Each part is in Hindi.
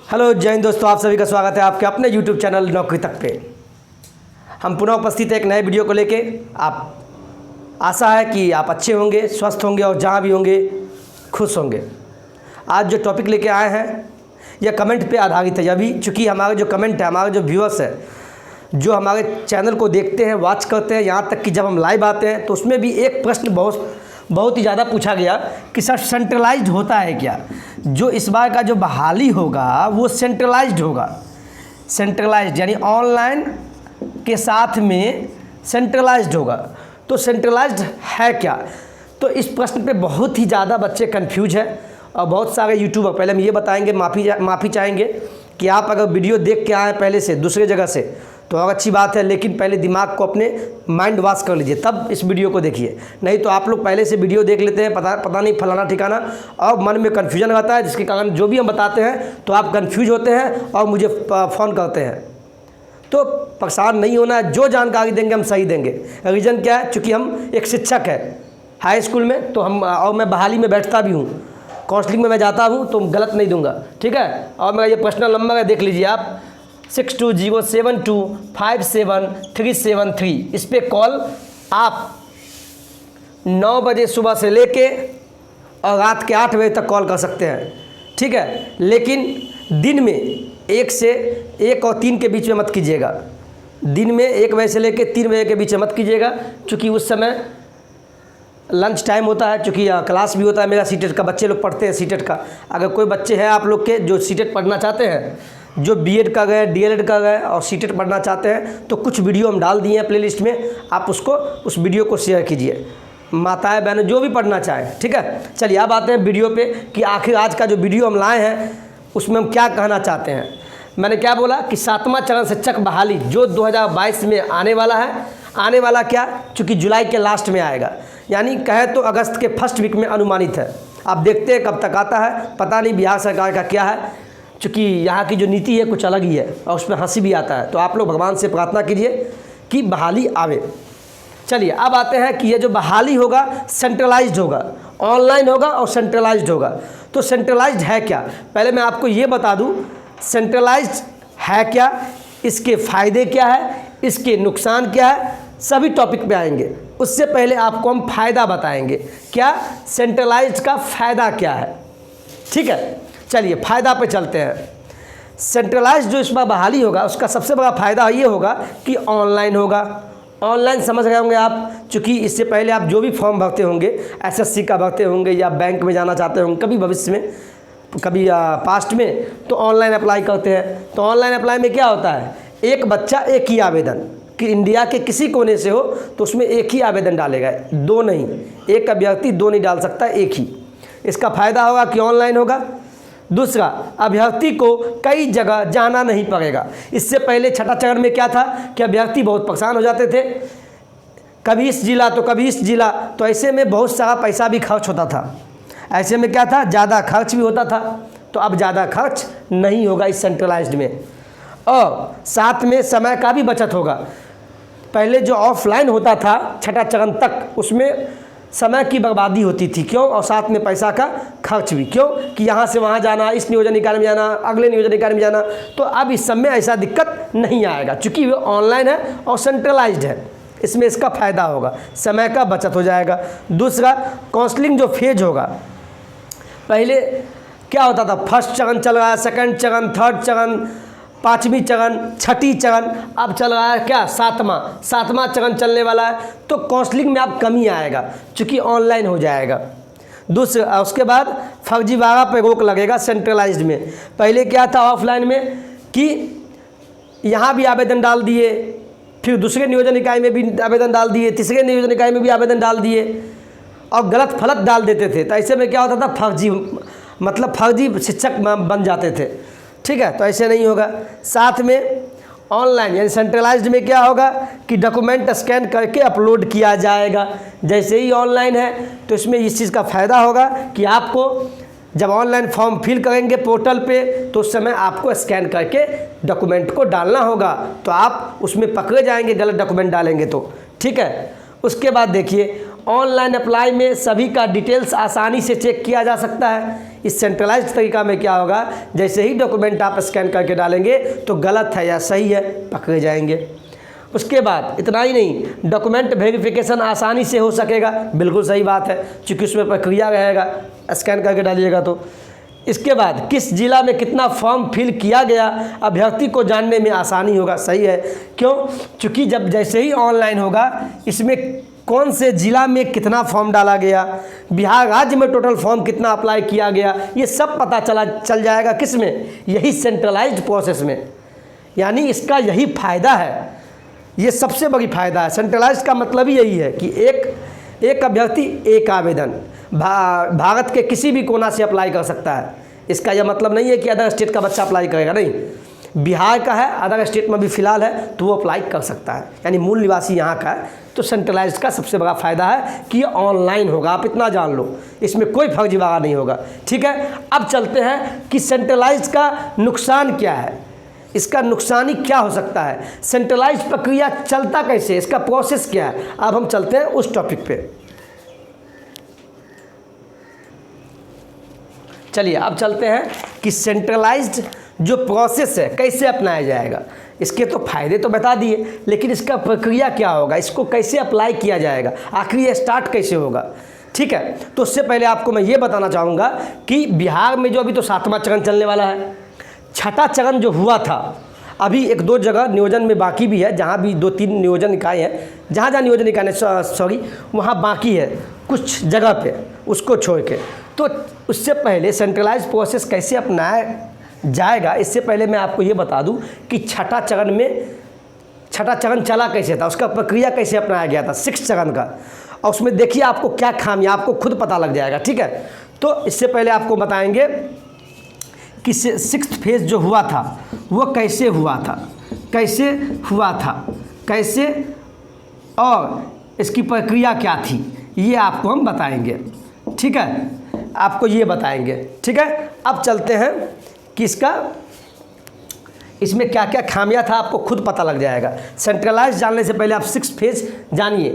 हेलो जय हिंद दोस्तों, आप सभी का स्वागत है आपके अपने YouTube चैनल नौकरी तक पे। हम पुनः उपस्थित है एक नए वीडियो को लेके। आप आशा है कि आप अच्छे होंगे, स्वस्थ होंगे और जहाँ भी होंगे खुश होंगे। आज जो टॉपिक लेके आए हैं यह कमेंट पे आधारित है। अभी चूँकि हमारे जो कमेंट है, हमारे जो व्यूअर्स है, जो हमारे चैनल को देखते हैं, वॉच करते हैं, यहाँ तक कि जब हम लाइव आते हैं तो उसमें भी एक प्रश्न बहुत ही ज़्यादा पूछा गया कि सर सेंट्रलाइज्ड होता है क्या? जो इस बार का जो बहाली होगा वो सेंट्रलाइज्ड होगा। सेंट्रलाइज्ड यानी ऑनलाइन के साथ में सेंट्रलाइज्ड होगा। तो सेंट्रलाइज्ड है क्या? तो इस प्रश्न पे बहुत ही ज़्यादा बच्चे कंफ्यूज हैं और बहुत सारे यूट्यूबर, पहले हम ये बताएंगे, माफ़ी चाहेंगे कि आप अगर वीडियो देख के आए पहले से दूसरे जगह से तो और अच्छी बात है, लेकिन पहले दिमाग को अपने माइंड वॉश कर लीजिए, तब इस वीडियो को देखिए। नहीं तो आप लोग पहले से वीडियो देख लेते हैं, पता नहीं फलाना ठिकाना, और मन में कन्फ्यूजन रहता है, जिसके कारण जो भी हम बताते हैं तो आप कन्फ्यूज होते हैं और मुझे फ़ोन करते हैं। तो परेशान नहीं होना है, जो जानकारी देंगे हम सही देंगे। रीज़न क्या है? चूँकि हम एक शिक्षक है हाई स्कूल में, तो हम और मैं बहाली में बैठता भी हूँ, काउंसलिंग में मैं जाता हूँ, तो गलत नहीं दूंगा, ठीक है। और मेरा ये पर्सनल नंबर है, देख लीजिए आप, 6207257373। इस पर कॉल आप 9 बजे सुबह से लेके और रात के 8 बजे तक कॉल कर सकते हैं, ठीक है। लेकिन दिन में 1 और 3 के बीच में मत कीजिएगा। दिन में 1 बजे से लेके 3 बजे के बीच में मत कीजिएगा, क्योंकि उस समय लंच टाइम होता है, चूँकि क्लास भी होता है मेरा सीटेट का, बच्चे लोग पढ़ते हैं सीटेट का। अगर कोई बच्चे हैं आप लोग के जो सीटेट पढ़ना चाहते हैं, जो बीएड का गए, डीएलएड का गए और सीटेट पढ़ना चाहते हैं, तो कुछ वीडियो हम डाल दिए हैं प्लेलिस्ट में, आप उस वीडियो को शेयर कीजिए, माताएं बहनें जो भी पढ़ना चाहें, ठीक है। चलिए अब आते हैं वीडियो पे कि आखिर आज का जो वीडियो हम लाए हैं उसमें हम क्या कहना चाहते हैं। मैंने क्या बोला कि 7वां चरण शिक्षक बहाली जो 2022 में आने वाला है, आने वाला क्या, चूँकि जुलाई के लास्ट में आएगा, यानी कहे तो अगस्त के फर्स्ट वीक में अनुमानित है। आप देखते हैं कब तक आता है, पता नहीं बिहार सरकार का क्या है, चूँकि यहाँ की जो नीति है कुछ अलग ही है और उसमें हंसी भी आता है। तो आप लोग भगवान से प्रार्थना कीजिए कि बहाली आवे। चलिए अब आते हैं कि ये जो बहाली होगा सेंट्रलाइज्ड होगा, ऑनलाइन होगा और सेंट्रलाइज्ड होगा। तो सेंट्रलाइज्ड है क्या? पहले मैं आपको ये बता दूँ सेंट्रलाइज्ड है क्या, इसके फ़ायदे क्या है, इसके नुकसान क्या है, सभी टॉपिक पे आएंगे। उससे पहले आपको हम फ़ायदा बताएंगे, क्या सेंट्रलाइज्ड का फ़ायदा क्या है, ठीक है। चलिए फ़ायदा पे चलते हैं। सेंट्रलाइज्ड जो इस बार बहाली होगा उसका सबसे बड़ा फ़ायदा ये होगा कि ऑनलाइन होगा। ऑनलाइन समझ रहे होंगे आप, चूँकि इससे पहले आप जो भी फॉर्म भरते होंगे, एसएससी का भरते होंगे या बैंक में जाना चाहते होंगे कभी भविष्य में, कभी पास्ट में, तो ऑनलाइन अप्लाई करते हैं। तो ऑनलाइन अप्लाई में क्या होता है, एक बच्चा एक ही आवेदन, कि इंडिया के किसी कोने से हो तो उसमें एक ही आवेदन डालेगा, 2 नहीं, एक अभ्यर्थी 2 नहीं डाल सकता, एक ही। इसका फ़ायदा होगा कि ऑनलाइन होगा। दूसरा, अभ्यर्थी को कई जगह जाना नहीं पड़ेगा। इससे पहले छठा चरण में क्या था कि अभ्यर्थी बहुत परेशान हो जाते थे, कभी इस जिला तो कभी इस जिला, तो ऐसे में बहुत सारा पैसा भी खर्च होता था। ऐसे में क्या था, ज़्यादा खर्च भी होता था। तो अब ज़्यादा खर्च नहीं होगा इस सेंट्रलाइज्ड में, और साथ में समय का भी बचत होगा। पहले जो ऑफलाइन होता था छठा चरण तक, उसमें समय की बर्बादी होती थी, क्यों, और साथ में पैसा का खर्च भी, क्यों कि यहाँ से वहाँ जाना, इस नियोजन निकाय में जाना, अगले नियोजन निकाय में जाना। तो अब इस समय ऐसा दिक्कत नहीं आएगा, चूँकि वो ऑनलाइन है और सेंट्रलाइज्ड है, इसमें इसका फ़ायदा होगा, समय का बचत हो जाएगा। दूसरा, काउंसलिंग जो फेज होगा, पहले क्या होता था, फर्स्ट चरण चल रहा है, सेकंड चरण, थर्ड चरण, 5वीं चरण, छठी चरण, अब चल रहा है क्या, 7वां चरण चलने वाला है। तो काउंसलिंग में अब कमी आएगा, चूँकि ऑनलाइन हो जाएगा। दूसरा, उसके बाद फर्जीवाड़ा पे रोक लगेगा सेंट्रलाइज्ड में। पहले क्या था ऑफलाइन में कि यहाँ भी आवेदन डाल दिए, फिर दूसरे नियोजन निकाय में भी आवेदन डाल दिए, तीसरे नियोजन निकाय में भी आवेदन डाल दिए और गलत फलत डाल देते थे। तो ऐसे में क्या होता था, फर्जी शिक्षक बन जाते थे, ठीक है। तो ऐसे नहीं होगा। साथ में ऑनलाइन यानी सेंट्रलाइज्ड में क्या होगा कि डॉक्यूमेंट स्कैन करके अपलोड किया जाएगा। जैसे ही ऑनलाइन है तो इसमें इस चीज़ का फ़ायदा होगा कि आपको जब ऑनलाइन फॉर्म फिल करेंगे पोर्टल पे, तो उस समय आपको स्कैन करके डॉक्यूमेंट को डालना होगा, तो आप उसमें पकड़े जाएंगे गलत डॉक्यूमेंट डालेंगे तो, ठीक है। उसके बाद देखिए ऑनलाइन अप्लाई में सभी का डिटेल्स आसानी से चेक किया जा सकता है। इस सेंट्रलाइज्ड तरीका में क्या होगा, जैसे ही डॉक्यूमेंट आप स्कैन करके डालेंगे तो गलत है या सही है पकड़े जाएंगे। उसके बाद इतना ही नहीं, डॉक्यूमेंट वेरिफिकेशन आसानी से हो सकेगा, बिल्कुल सही बात है, क्योंकि उसमें प्रक्रिया रहेगा, स्कैन करके डालिएगा तो। इसके बाद किस जिला में कितना फॉर्म फिल किया गया अभ्यर्थी को जानने में आसानी होगा, सही है। क्यों? क्योंकि जब जैसे ही ऑनलाइन होगा इसमें कौन से ज़िला में कितना फॉर्म डाला गया, बिहार राज्य में टोटल फॉर्म कितना अप्लाई किया गया, ये सब पता चल जाएगा किस में, यही सेंट्रलाइज्ड प्रोसेस में। यानी इसका यही फ़ायदा है, ये सबसे बड़ी फ़ायदा है। सेंट्रलाइज्ड का मतलब ही यही है कि एक अभ्यर्थी एक आवेदन भारत के किसी भी कोना से अप्लाई कर सकता है। इसका यह मतलब नहीं है कि अदर स्टेट का बच्चा अप्लाई करेगा, नहीं, बिहार का है, अदर स्टेट में भी फ़िलहाल है तो वो अप्लाई कर सकता है, यानी मूल निवासी यहाँ का है। तो सेंट्रलाइज्ड का सबसे बड़ा फ़ायदा है कि ये ऑनलाइन होगा, आप इतना जान लो, इसमें कोई फर्जीवाड़ा नहीं होगा। ठीक है, अब चलते हैं कि सेंट्रलाइज्ड का नुकसान क्या है, इसका नुकसानी क्या हो सकता है, सेंट्रलाइज्ड प्रक्रिया चलता कैसे, इसका प्रोसेस क्या है। अब हम चलते हैं उस टॉपिक पे। चलिए अब चलते हैं कि सेंट्रलाइज्ड जो प्रोसेस है कैसे अपनाया जाएगा। इसके तो फ़ायदे तो बता दिए, लेकिन इसका प्रक्रिया क्या होगा, इसको कैसे अप्लाई किया जाएगा, आखिर ये स्टार्ट कैसे होगा। ठीक है, तो उससे पहले आपको मैं ये बताना चाहूँगा कि बिहार में जो अभी तो 7वां चरण चलने वाला है, 6ठा चरण जो हुआ था अभी 1-2 जगह नियोजन में बाकी भी है, जहाँ भी 2-3 नियोजन निकाय हैं, जहाँ नियोजन निकाय सॉरी वहाँ बाकी है कुछ जगह पे, उसको छोड़ के। तो उससे पहले सेंट्रलाइज्ड प्रोसेस कैसे अपनाया जाएगा, इससे पहले मैं आपको ये बता दूं कि 6ठा चरण चला कैसे था, उसका प्रक्रिया कैसे अपनाया गया था 6 चरण का, और उसमें देखिए आपको क्या खामियां, आपको खुद पता लग जाएगा। ठीक है, तो इससे पहले आपको बताएंगे कि 6th फेज़ जो हुआ था वो कैसे हुआ था, कैसे और इसकी प्रक्रिया क्या थी, ये आपको हम बताएंगे। ठीक है, आपको ये बताएंगे। ठीक है, अब चलते हैं कि इसमें क्या क्या खामियां था, आपको खुद पता लग जाएगा। सेंट्रलाइज जानने से पहले आप 6th फेज़ जानिए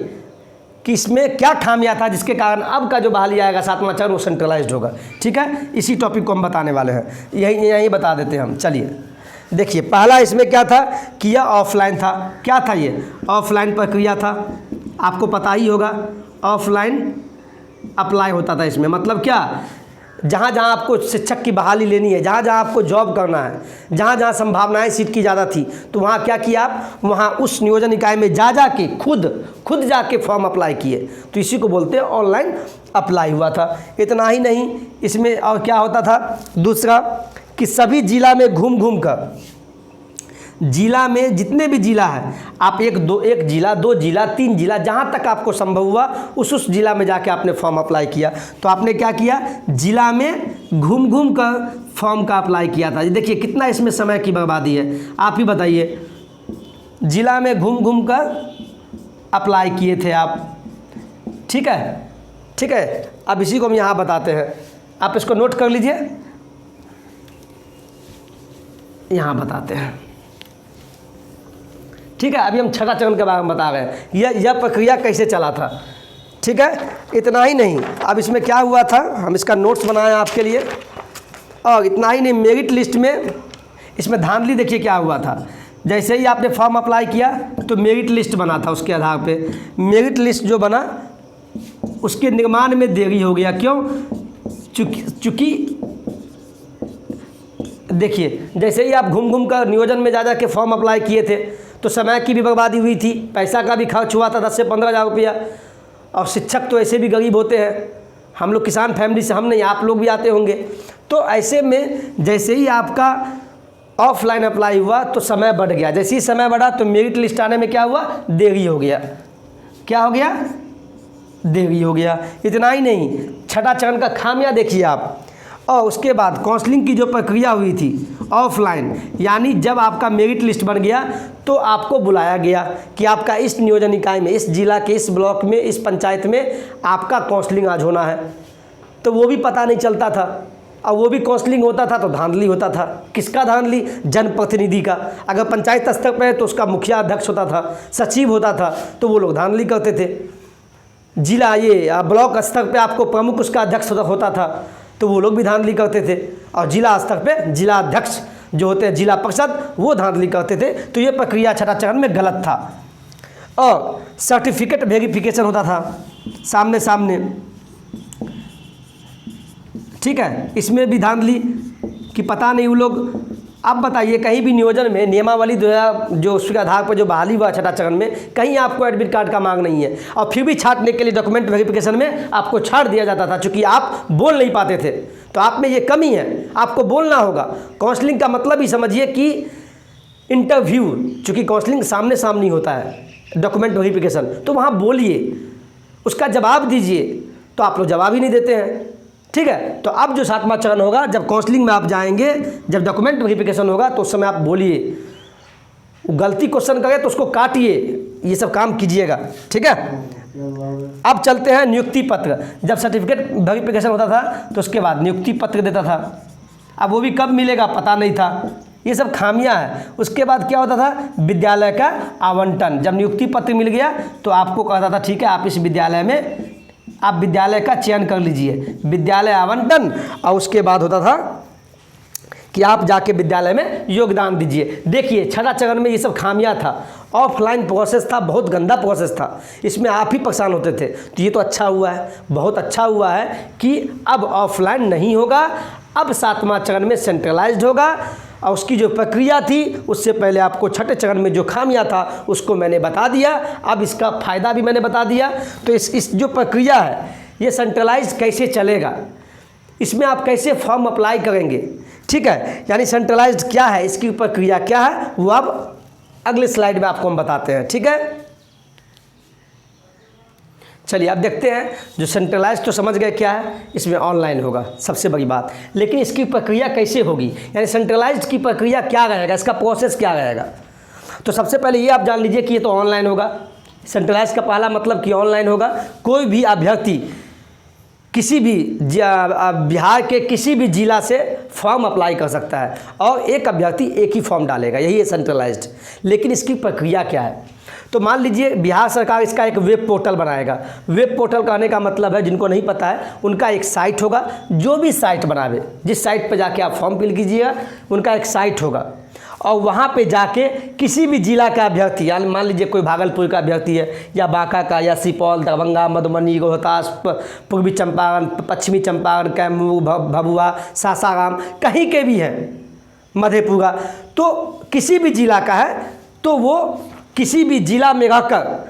कि इसमें क्या खामियां था जिसके कारण अब का जो बहाली आएगा 7वां चरण वो सेंट्रलाइज्ड होगा। ठीक है, इसी टॉपिक को हम बताने वाले हैं, यही बता देते हैं हम। चलिए देखिए, पहला इसमें क्या था कि यह ऑफलाइन था। क्या था ये? ऑफलाइन प्रक्रिया था, आपको पता ही होगा। ऑफलाइन अप्लाई होता था इसमें, मतलब क्या, जहाँ जहाँ आपको शिक्षक की बहाली लेनी है, जहाँ जहाँ आपको जॉब करना है, जहाँ जहाँ संभावनाएं सीट की ज़्यादा थी, तो वहाँ क्या किया आप, वहाँ उस नियोजन इकाई में जा के खुद जाके फॉर्म अप्लाई किए, तो इसी को बोलते हैं ऑनलाइन अप्लाई हुआ था। इतना ही नहीं, इसमें और क्या होता था दूसरा कि सभी जिला में घूम कर, जिला में जितने भी जिला है, आप एक जिला, 2 जिला, 3 जिला, जहाँ तक आपको संभव हुआ उस जिला में जाके आपने फॉर्म अप्लाई किया। तो आपने क्या किया, जिला में घूम कर फॉर्म का अप्लाई किया था। देखिए कितना इसमें समय की बर्बादी है, आप ही बताइए। जिला में घूम कर अप्लाई किए थे आप। ठीक है, अब इसी को हम यहाँ बताते हैं, आप इसको नोट कर लीजिए, यहाँ बताते हैं। ठीक है, अभी हम 6ठा चरण के बारे में बता रहे हैं, यह प्रक्रिया कैसे चला था। ठीक है, इतना ही नहीं, अब इसमें क्या हुआ था, हम इसका नोट्स बनाए आपके लिए। और इतना ही नहीं, मेरिट लिस्ट में इसमें धांधली देखिए क्या हुआ था। जैसे ही आपने फॉर्म अप्लाई किया तो मेरिट लिस्ट बना था, उसके आधार पे मेरिट लिस्ट जो बना उसके निर्माण में देरी हो गया। क्यों? चूँकि देखिए, जैसे ही आप घूम कर नियोजन में जा के फॉर्म अप्लाई किए थे तो समय की भी बर्बादी हुई थी, पैसा का भी खर्च हुआ था 10 से 15 हज़ार रुपया। और शिक्षक तो ऐसे भी गरीब होते हैं, हम लोग किसान फैमिली से हम नहीं, आप लोग भी आते होंगे। तो ऐसे में जैसे ही आपका ऑफलाइन अप्लाई हुआ तो समय बढ़ गया, जैसे ही समय बढ़ा तो मेरिट लिस्ट आने में क्या हुआ, देरी हो गया। क्या हो गया? देरी हो गया। इतना ही नहीं, 6ठा चरण का खामियां देखिए आप। और उसके बाद काउंसलिंग की जो प्रक्रिया हुई थी ऑफलाइन, यानी जब आपका मेरिट लिस्ट बन गया तो आपको बुलाया गया कि आपका इस नियोजन इकाई में, इस जिला के इस ब्लॉक में, इस पंचायत में आपका काउंसलिंग आज होना है, तो वो भी पता नहीं चलता था। और वो भी काउंसलिंग होता था तो धांधली होता था। किसका धांधली? जनप्रतिनिधि का। अगर पंचायत स्तर पर है तो उसका मुखिया अध्यक्ष होता था, सचिव होता था, तो वो लोग धांधली करते थे। जिला ये ब्लॉक स्तर पे आपको प्रमुख उसका अध्यक्ष होता था, तो वो लोग भी धांधली करते थे। और जिला स्तर पे जिला अध्यक्ष जो होते हैं, जिला परिषद, वो धांधली करते थे। तो ये प्रक्रिया छठा चरण में गलत था। और सर्टिफिकेट वेरिफिकेशन होता था सामने सामने, ठीक है, इसमें भी धांधली कि पता नहीं वो लोग। अब बताइए, कहीं भी नियोजन में नियमावली जो उसके आधार पर जो बहाली हुआ छठा चरण में, कहीं आपको एडमिट कार्ड का मांग नहीं है, और फिर भी छांटने के लिए डॉक्यूमेंट वेरिफिकेशन में आपको छांट दिया जाता था, क्योंकि आप बोल नहीं पाते थे। तो आप में ये कमी है, आपको बोलना होगा। काउंसलिंग का मतलब ही समझिए कि इंटरव्यू, चूँकि काउंसलिंग सामने सामने होता है, डॉक्यूमेंट वेरिफिकेशन, तो वहाँ बोलिए, उसका जवाब दीजिए। तो आप लोग जवाब ही नहीं देते हैं, ठीक है। तो अब जो 7वां चरण होगा, जब काउंसलिंग में आप जाएंगे, जब डॉक्यूमेंट वेरिफिकेशन होगा, तो उस समय आप बोलिए। गलती क्वेश्चन करे तो उसको काटिए, ये सब काम कीजिएगा, ठीक है। अब चलते हैं नियुक्ति पत्र। जब सर्टिफिकेट वेरिफिकेशन होता था तो उसके बाद नियुक्ति पत्र देता था। अब वो भी कब मिलेगा पता नहीं था, ये सब खामियां हैं। उसके बाद क्या होता था, विद्यालय का आवंटन। जब नियुक्ति पत्र मिल गया तो आपको कहता था ठीक है, आप इस विद्यालय में आप विद्यालय का चयन कर लीजिए, विद्यालय आवंटन। और उसके बाद होता था कि आप जाके विद्यालय में योगदान दीजिए। देखिए, छठा चरण में ये सब खामियां था, ऑफलाइन प्रोसेस था, बहुत गंदा प्रोसेस था, इसमें आप ही परेशान होते थे। तो ये तो अच्छा हुआ है, बहुत अच्छा हुआ है कि अब ऑफलाइन नहीं होगा, अब 7वां चरण में सेंट्रलाइज्ड होगा। और उसकी जो प्रक्रिया थी, उससे पहले आपको छठे चरण में जो खामियां था उसको मैंने बता दिया, अब इसका फ़ायदा भी मैंने बता दिया। तो इस जो प्रक्रिया है, ये सेंट्रलाइज कैसे चलेगा, इसमें आप कैसे फॉर्म अप्लाई करेंगे, ठीक है, यानी सेंट्रलाइज्ड क्या है, इसकी प्रक्रिया क्या है, वो अब अगले स्लाइड में आपको हम बताते हैं, ठीक है। चलिए अब देखते हैं, जो सेंट्रलाइज तो समझ गए क्या है, इसमें ऑनलाइन होगा, सबसे बड़ी बात। लेकिन इसकी प्रक्रिया कैसे होगी, यानी सेंट्रलाइज की प्रक्रिया क्या रहेगा, इसका प्रोसेस क्या रहेगा। तो सबसे पहले ये आप जान लीजिए कि ये तो ऑनलाइन होगा। सेंट्रलाइज का पहला मतलब कि ऑनलाइन होगा। कोई भी अभ्यर्थी किसी भी बिहार के किसी भी जिला से फॉर्म अप्लाई कर सकता है, और एक अभ्यर्थी एक ही फॉर्म डालेगा, यही है सेंट्रलाइज्ड। लेकिन इसकी प्रक्रिया क्या है, तो मान लीजिए बिहार सरकार इसका एक वेब पोर्टल बनाएगा। वेब पोर्टल कहने का मतलब है, जिनको नहीं पता है, उनका एक साइट होगा। जो भी साइट बनावे, जिस साइट पर जाके आप फॉर्म फिल कीजिएगा, उनका एक साइट होगा। और वहाँ पे जाके किसी भी जिला का अभ्यर्थी, यानी मान लीजिए कोई भागलपुर का अभ्यर्थी है, या बांका का, या सुपौल, दरभंगा, मधुबनी, रोहतास, पूर्वी चंपारण, पश्चिमी चंपारण, कैमूर, भभुआ, सासाराम, कहीं के भी हैं, मधेपुरा, तो किसी भी जिला का है, तो वो किसी भी जिला में रहकर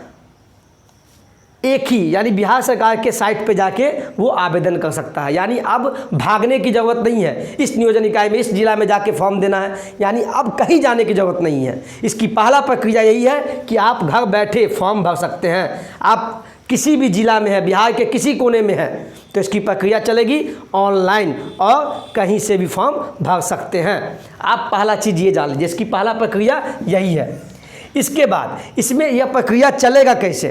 एक ही, यानी बिहार सरकार के साइट पे जाके वो आवेदन कर सकता है। यानी अब भागने की ज़रूरत नहीं है, इस नियोजन इकाई में, इस जिला में जाके फॉर्म देना है, यानी अब कहीं जाने की ज़रूरत नहीं है। इसकी पहला प्रक्रिया यही है कि आप घर बैठे फॉर्म भर सकते हैं। आप किसी भी जिला में है, बिहार के किसी कोने में है, तो इसकी प्रक्रिया चलेगी ऑनलाइन, और कहीं से भी फॉर्म भर सकते हैं। आप पहला चीज़ ये जान लीजिए, इसकी पहला प्रक्रिया यही है। इसके बाद इसमें यह प्रक्रिया चलेगा कैसे,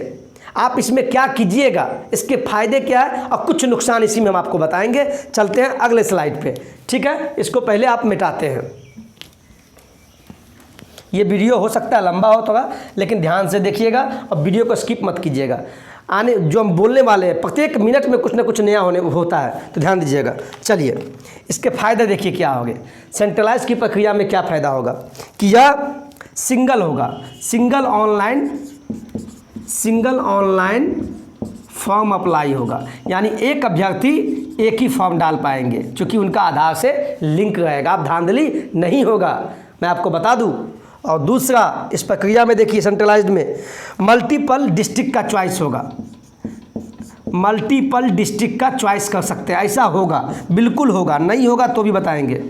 आप इसमें क्या कीजिएगा, इसके फ़ायदे क्या है, और कुछ नुकसान इसी में हम आपको बताएंगे। चलते हैं अगले स्लाइड पे, ठीक है। इसको पहले आप मिटाते हैं। ये वीडियो हो सकता है लंबा हो थोड़ा, लेकिन ध्यान से देखिएगा और वीडियो को स्किप मत कीजिएगा। आने जो हम बोलने वाले हैं, प्रत्येक मिनट में कुछ ना कुछ नया होता है, तो ध्यान दीजिएगा। चलिए, इसके फ़ायदे देखिए क्या होंगे। सेंट्रलाइज की प्रक्रिया में क्या फ़ायदा होगा कि यह सिंगल होगा, सिंगल ऑनलाइन फॉर्म अप्लाई होगा। यानी एक अभ्यर्थी एक ही फॉर्म डाल पाएंगे, क्योंकि उनका आधार से लिंक रहेगा। अब धांधली नहीं होगा, मैं आपको बता दूं। और दूसरा, इस प्रक्रिया में देखिए सेंट्रलाइज्ड में मल्टीपल डिस्ट्रिक्ट का चॉइस होगा, मल्टीपल डिस्ट्रिक्ट का चॉइस कर सकते हैं। ऐसा होगा, बिल्कुल होगा, नहीं होगा तो भी बताएंगे।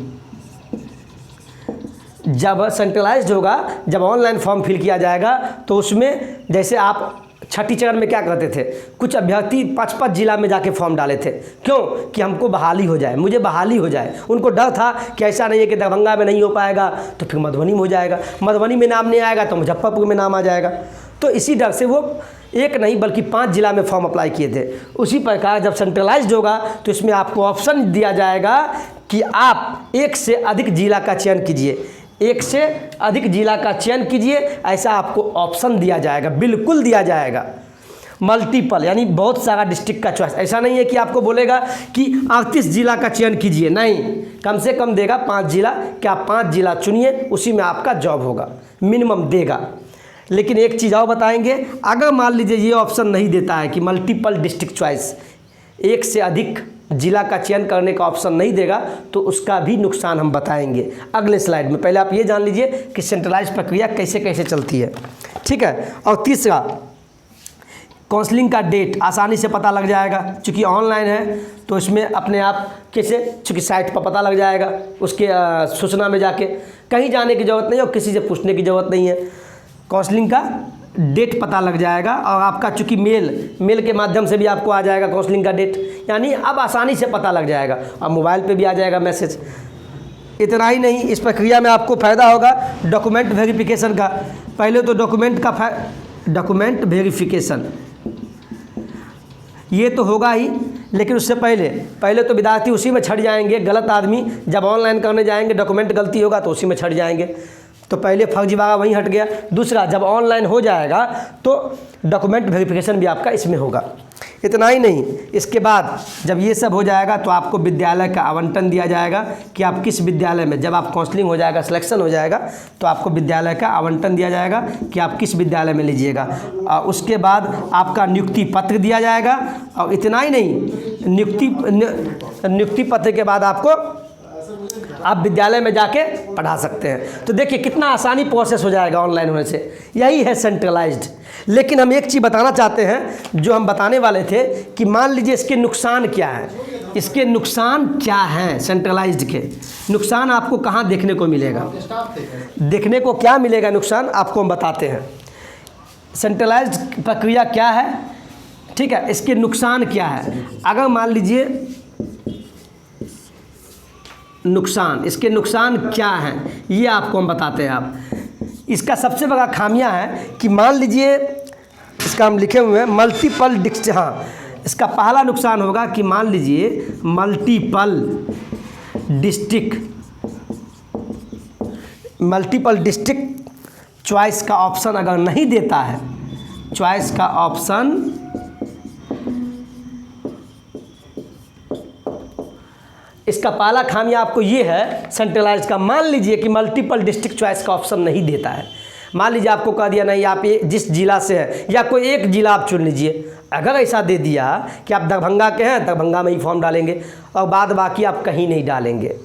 जब सेंट्रलाइज्ड होगा, जब ऑनलाइन फॉर्म फिल किया जाएगा, तो उसमें जैसे आप छठी चरण में क्या करते थे, कुछ अभ्यर्थी 5-5 जिला में जाके फॉर्म डाले थे। क्यों? कि हमको बहाली हो जाए, मुझे बहाली हो जाए। उनको डर था कि ऐसा नहीं है कि दरभंगा में नहीं हो पाएगा तो फिर मधुबनी में हो जाएगा, मधुबनी में नाम नहीं आएगा तो मुजफ्फरपुर में नाम आ जाएगा। तो इसी डर से वो एक नहीं बल्कि 5 जिला में फॉर्म अप्लाई किए थे। उसी प्रकार जब सेंट्रलाइज्ड होगा तो इसमें आपको ऑप्शन दिया जाएगा कि आप एक से अधिक जिला का चयन कीजिए, एक से अधिक जिला का चयन कीजिए, ऐसा आपको ऑप्शन दिया जाएगा, बिल्कुल दिया जाएगा। मल्टीपल यानी बहुत सारा डिस्ट्रिक्ट का चॉइस। ऐसा नहीं है कि आपको बोलेगा कि 38 जिला का चयन कीजिए, नहीं, कम से कम देगा 5 जिला, क्या 5 जिला चुनिए, उसी में आपका जॉब होगा, मिनिमम देगा। लेकिन एक चीज़ और बताएंगे, अगर मान लीजिए ये ऑप्शन नहीं देता है कि मल्टीपल डिस्ट्रिक्ट चॉइस, एक से अधिक जिला का चयन करने का ऑप्शन नहीं देगा, तो उसका भी नुकसान हम बताएंगे अगले स्लाइड में। पहले आप ये जान लीजिए कि सेंट्रलाइज प्रक्रिया कैसे कैसे चलती है, ठीक है। और तीसरा, काउंसलिंग का डेट आसानी से पता लग जाएगा, चूँकि ऑनलाइन है तो इसमें अपने आप कैसे, चूँकि साइट पर पता लग जाएगा, उसके सूचना में जाके कहीं जाने की ज़रूरत नहीं और किसी से पूछने की ज़रूरत नहीं है। काउंसलिंग का डेट पता लग जाएगा और आपका चूँकि मेल के माध्यम से भी आपको आ जाएगा काउंसलिंग का डेट, यानी अब आसानी से पता लग जाएगा और मोबाइल पे भी आ जाएगा मैसेज। इतना ही नहीं, इस प्रक्रिया में आपको फ़ायदा होगा डॉक्यूमेंट वेरिफिकेशन का। पहले तो डॉक्यूमेंट वेरिफिकेशन ये तो होगा ही, लेकिन उससे पहले तो विद्यार्थी उसी में छट जाएंगे। गलत आदमी जब ऑनलाइन करने जाएंगे, डॉक्यूमेंट गलती होगा तो उसी में छट जाएंगे, तो पहले फर्जीवाड़ा वहीं हट गया। दूसरा, जब ऑनलाइन हो जाएगा तो डॉक्यूमेंट वेरिफिकेशन भी आपका इसमें होगा। इतना ही नहीं, इसके बाद जब ये सब हो जाएगा तो आपको विद्यालय का आवंटन दिया जाएगा कि आप किस विद्यालय में, जब आप काउंसलिंग हो जाएगा, सिलेक्शन हो जाएगा, तो आपको विद्यालय का आवंटन दिया जाएगा कि आप किस विद्यालय में लीजिएगा। और उसके बाद आपका नियुक्ति पत्र दिया जाएगा। और इतना ही नहीं, नियुक्ति पत्र के बाद आप विद्यालय में जाके पढ़ा सकते हैं। तो देखिए कितना आसानी प्रोसेस हो जाएगा ऑनलाइन होने से, यही है सेंट्रलाइज्ड। लेकिन हम एक चीज़ बताना चाहते हैं, जो हम बताने वाले थे कि मान लीजिए इसके नुकसान क्या हैं। इसके नुकसान क्या हैं सेंट्रलाइज्ड के? नुकसान आपको कहाँ देखने को मिलेगा, देखने को क्या मिलेगा नुकसान, आपको हम बताते हैं। सेंट्रलाइज्ड प्रक्रिया क्या है, ठीक है, इसके नुकसान क्या है। अगर मान लीजिए इसके नुकसान क्या हैं, ये आपको हम बताते हैं। आप इसका सबसे बड़ा खामियां है कि मान लीजिए, इसका हम लिखे हुए हैं मल्टीपल डिस्ट्रिक्ट। हाँ, इसका पहला नुकसान होगा कि मान लीजिए मल्टीपल डिस्ट्रिक्ट चॉइस का ऑप्शन अगर नहीं देता है, चॉइस का ऑप्शन इसका पहला खामियां आपको ये है सेंट्रलाइज का। मान लीजिए कि मल्टीपल डिस्ट्रिक्ट चॉइस का ऑप्शन नहीं देता है। मान लीजिए आपको कह दिया नहीं, आप ये जिस जिला से है या कोई एक जिला आप चुन लीजिए। अगर ऐसा दे दिया कि आप दरभंगा के हैं, दरभंगा में ही फॉर्म डालेंगे और बाद बाकी आप कहीं नहीं डालेंगे,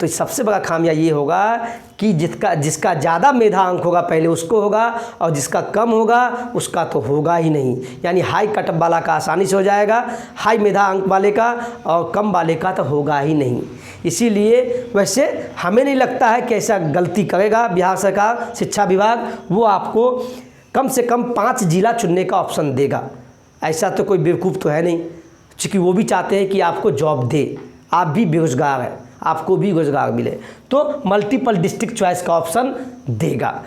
तो सबसे बड़ा खामियां ये होगा कि जिसका ज़्यादा मेधा अंक होगा पहले उसको होगा, और जिसका कम होगा उसका तो होगा ही नहीं। यानी हाई कटअप वाला का आसानी से हो जाएगा, हाई मेधा अंक वाले का, और कम वाले का तो होगा ही नहीं। इसीलिए वैसे हमें नहीं लगता है कि ऐसा गलती करेगा बिहार सरकार, शिक्षा विभाग। वो आपको कम से कम 5 जिला चुनने का ऑप्शन देगा। ऐसा तो कोई बेवकूफ़ तो है नहीं, क्योंकि वो भी चाहते हैं कि आपको जॉब दे, आप भी बेरोजगार हैं, आपको भी रोजगार मिले, तो मल्टीपल डिस्ट्रिक्ट चॉइस का ऑप्शन देगा।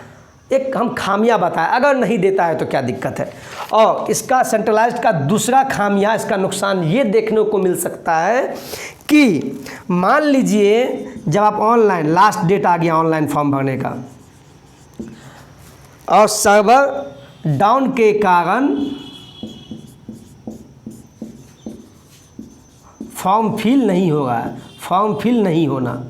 एक हम खामियां बताएं, अगर नहीं देता है तो क्या दिक्कत है। और इसका सेंट्रलाइज्ड का दूसरा खामियां, इसका नुकसान ये देखने को मिल सकता है कि मान लीजिए जब आप ऑनलाइन, लास्ट डेट आ गया ऑनलाइन फॉर्म भरने का, और सर्वर डाउन के कारण फॉर्म फिल नहीं होगा, फॉर्म फिल नहीं होना,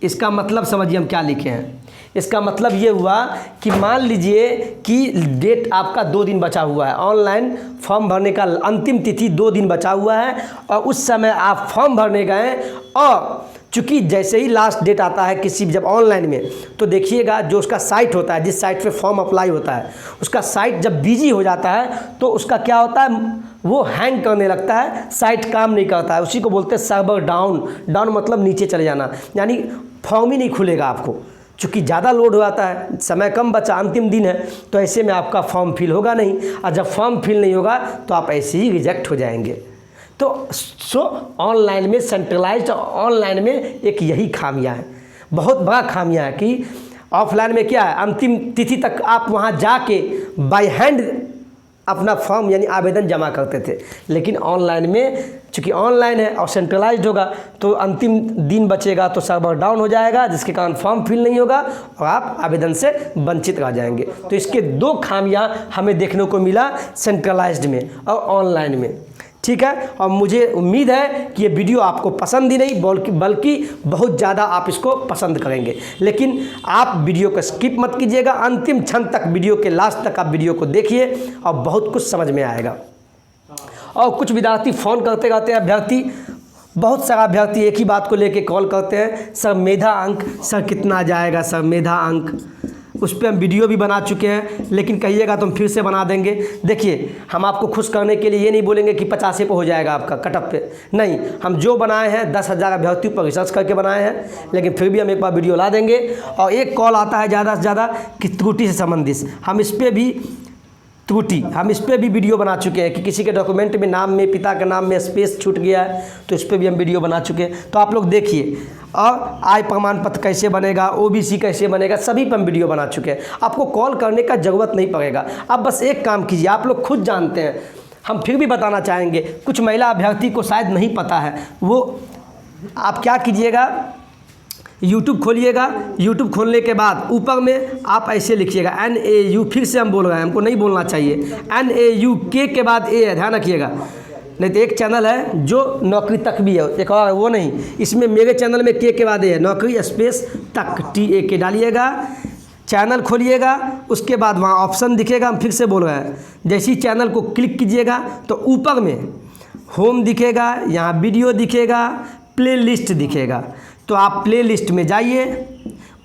इसका मतलब समझिए हम क्या लिखे हैं। इसका मतलब ये हुआ कि मान लीजिए कि डेट आपका 2 दिन बचा हुआ है, ऑनलाइन फॉर्म भरने का अंतिम तिथि 2 दिन बचा हुआ है, और उस समय आप फॉर्म भरने गए, और चूँकि जैसे ही लास्ट डेट आता है किसी जब ऑनलाइन में, तो देखिएगा जो उसका साइट होता है, जिस साइट पे फॉर्म अप्लाई होता है, उसका साइट जब बिजी हो जाता है तो उसका क्या होता है, वो हैंग करने लगता है, साइट काम नहीं करता है। उसी को बोलते हैं सर्वर डाउन। डाउन मतलब नीचे चले जाना, यानी फॉर्म ही नहीं खुलेगा आपको, चूँकि ज़्यादा लोड हो जाता है, समय कम बचा, अंतिम दिन है, तो ऐसे में आपका फॉर्म फिल होगा नहीं, और जब फॉर्म फिल नहीं होगा तो आप ऐसे ही रिजेक्ट हो जाएंगे। तो ऑनलाइन में, सेंट्रलाइज्ड ऑनलाइन में एक यही खामियां है, बहुत बड़ा खामियां है कि ऑफलाइन में क्या है, अंतिम तिथि तक आप वहां जाके बाय हैंड अपना फॉर्म यानी आवेदन जमा करते थे। लेकिन ऑनलाइन में, चूँकि ऑनलाइन है और सेंट्रलाइज्ड होगा, तो अंतिम दिन बचेगा तो सर्वर डाउन हो जाएगा, जिसके कारण फॉर्म फिल नहीं होगा और आप आवेदन से वंचित रह जाएंगे। तो इसके 2 खामियां हमें देखने को मिला सेंट्रलाइज्ड में और ऑनलाइन में। ठीक है, और मुझे उम्मीद है कि ये वीडियो आपको पसंद ही नहीं बल्कि बहुत ज़्यादा आप इसको पसंद करेंगे। लेकिन आप वीडियो को स्किप मत कीजिएगा, अंतिम क्षण तक, वीडियो के लास्ट तक आप वीडियो को देखिए और बहुत कुछ समझ में आएगा। और कुछ विद्यार्थी फ़ोन करते रहते हैं, अभ्यर्थी, बहुत सारा अभ्यर्थी एक ही बात को लेके कॉल करते हैं, सर मेधा अंक, सर कितना जाएगा, सर मेधा अंक। उस पर हम वीडियो भी बना चुके हैं, लेकिन कहिएगा तो हम फिर से बना देंगे। देखिए, हम आपको खुश करने के लिए ये नहीं बोलेंगे कि 50 पे हो जाएगा आपका कटअप पे, नहीं। हम जो बनाए हैं 10,000 अभ्यर्थियों पर रिसर्च करके बनाए हैं, लेकिन फिर भी हम एक बार वीडियो ला देंगे। और एक कॉल आता है ज़्यादा से ज़्यादा कि त्रुटि से संबंधित, हम इस पर भी वीडियो बना चुके हैं कि किसी के डॉक्यूमेंट में नाम में, पिता के नाम में स्पेस छूट गया है, तो इस पर भी हम वीडियो बना चुके हैं। तो आप लोग देखिए। और आय प्रमाण पत्र कैसे बनेगा, OBC कैसे बनेगा, सभी पर हम वीडियो बना चुके हैं। आपको कॉल करने का ज़रूरत नहीं पड़ेगा। आप बस एक काम कीजिए, आप लोग खुद जानते हैं, हम फिर भी बताना चाहेंगे, कुछ महिला अभ्यर्थी को शायद नहीं पता है, वो आप क्या कीजिएगा, YouTube खोलिएगा। YouTube खोलने के बाद ऊपर में आप ऐसे लिखिएगा NAU, फिर से हम बोल रहे हैं, हमको नहीं बोलना चाहिए, NAU के बाद A है, ध्यान रखिएगा। नहीं तो एक चैनल है जो नौकरी तक भी है, एक और वो नहीं, इसमें मेरे चैनल में के बाद A है, नौकरी स्पेस तक TAK डालिएगा, चैनल खोलिएगा। उसके बाद वहाँ ऑप्शन दिखेगा, हम फिर से बोल रहे हैं, जैसे ही चैनल को क्लिक कीजिएगा तो ऊपर में होम दिखेगा, यहाँ वीडियो दिखेगा, प्ले लिस्ट दिखेगा। तो आप प्ले लिस्ट में जाइए।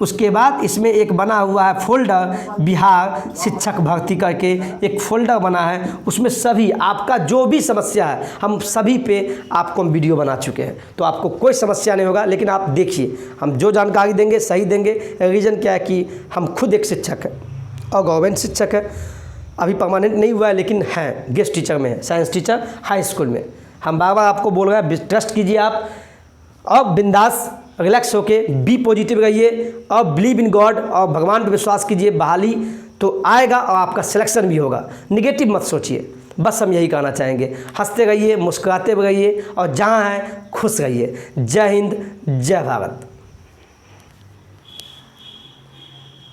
उसके बाद इसमें एक बना हुआ है फोल्डर, बिहार शिक्षक भर्ती करके एक फोल्डर बना है, उसमें सभी आपका जो भी समस्या है, हम सभी पे आपको हम वीडियो बना चुके हैं। तो आपको कोई समस्या नहीं होगा। लेकिन आप देखिए, हम जो जानकारी देंगे सही देंगे। रीज़न क्या है कि हम खुद एक शिक्षक हैं और गवर्नमेंट शिक्षक है, अभी परमानेंट नहीं हुआ है, लेकिन हैं, गेस्ट टीचर में है, साइंस टीचर हाई स्कूल में। हम बार बार आपको बोल रहे हैं, ट्रस्ट कीजिए आप, और बिंदास रिलैक्स होके बी पॉजिटिव रहिए और बिलीव इन गॉड, और भगवान पर विश्वास कीजिए, बहाली तो आएगा और आपका सिलेक्शन भी होगा। निगेटिव मत सोचिए, बस हम यही कहना चाहेंगे। हंसते रहिए, मुस्कुराते रहिए और जहाँ हैं खुश रहिए। जय हिंद, जय भारत।